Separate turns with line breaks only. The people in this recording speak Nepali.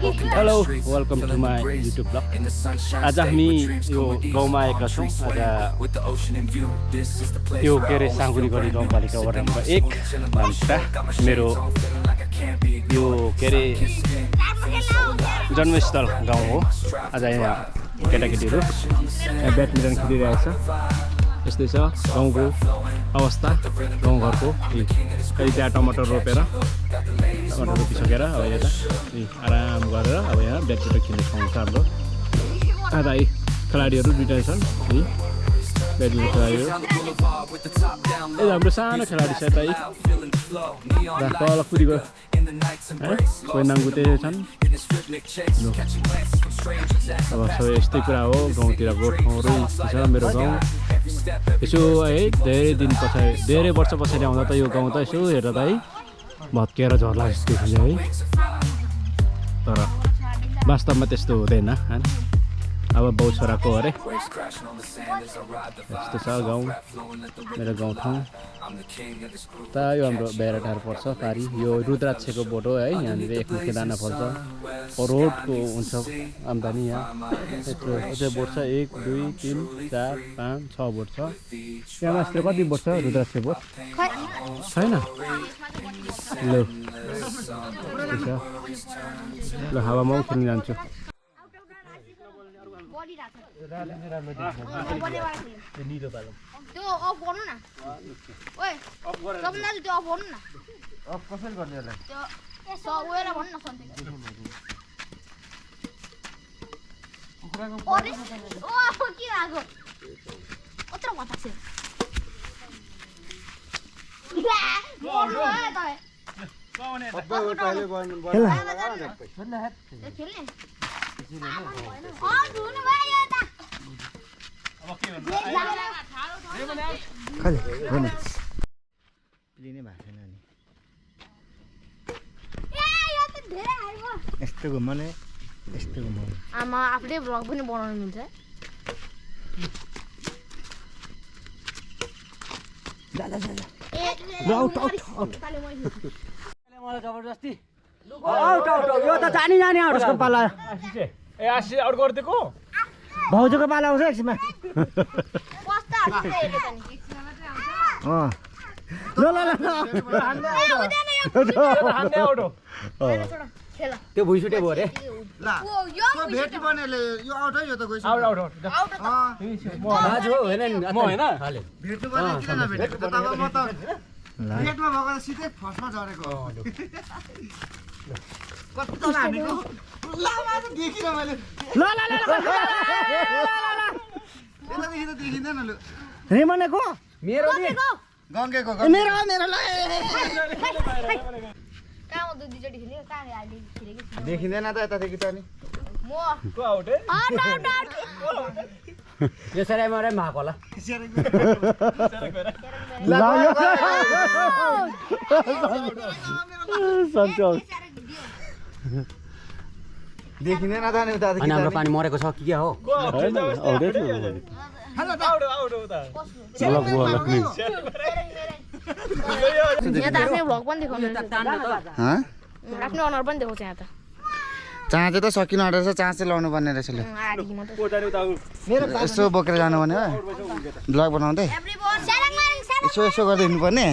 Hello welcome to my YouTube blog. आज हामी यो गाउँमा आएका छौँ। आज यो के अरे साँगुरीगढी गाउँपालिका वडा नम्बर 1 भान्सा मेरो यो के अरे जन्मस्थल गाउँ हो। आज यहाँ केटाकेटीहरू यहाँ ब्याडमिन्टन खेलिरहेको छ। यस्तै छ गाउँको अवस्था। गाउँघरको कहिले त्यहाँ टमाटर रोपेर टमाटर रोपिसकेर अब यता आराम गरेर अब यहाँ ब्याडमिन्टन खेल्ने ठाउँ छ हाम्रो। आज खेलाडीहरू दुईटा छन् है ब्याडमिन्टन खेलाडीहरू। हाम्रो सानो खेलाडी छ यता तल कुदीको कोही नाङ्गुते छन्। अब सबै यस्तै कुरा हो गाउँतिरको ठाउँहरू छ मेरो गाउँ। यसो है धेरै वर्ष पछाडि आउँदा त यो गाउँ त यसो हेर्दा त है भत्किएर झर्ला जस्तो हुन्छ है। तर वास्तवमा त्यस्तो हुँदैन। अब बाउ छोराको अरे यस्तो छ गाउँ मेरो गाउँठाउँ। त यो हाम्रो बेराटार पर्छ पारी। यो रुद्राक्षको बोट हो है। यहाँनिर एकमुखे दाना पर्छ। रोडको हुन्छ आम्दानी यहाँ यत्रो बोट छ। 1 2 3 4 5 6 बोट छ। यहाँ मास्टर कति बोट छ रुद्राक्ष बोट छैन। ल हावामा खेल्न जान्छु।
आमा आफूले भ्लग पनि बनाउनु मिल्छ।
जबरजस्ती
यो त जानी आउट उसको पाला।
ए आशी आउट गरिदिएको
भाउजूको पाला आउँछ एकछिनमा।
त्यो भुइँसुटे भयो अरे।
भेटी बनेले यो आउट है। यो त गइस
आउट हो होइन म होइन
भेट्नु पर्ने किन नभेटेको त। तब म त भेटमा भएको त सिधै फर्स्टमा झरेको हो। कस्तो हानेको लामा त देखिन मैले। ल यतादेखि त देखिँदैन। लु रेमनेको
मेरो नि
गङ्गेको मेरो ल देखिँदैन त यतादेखि त नि
यो सराई मरै माक होला।
देखिँदैन त नि उता।
अनि हाम्रो पानी मरेको छ कि क्या हो?
आफ्नो अनुहार पनि देखाउँछ यहाँ त।
चाँचे त सकिनु आँटेछ। चाँचे लाउनु पर्ने रहेछ। ल यसो बोकेर जानु पर्ने हो ब्लग बनाउँदै। यसो गर्दै हिँड्नुपर्ने।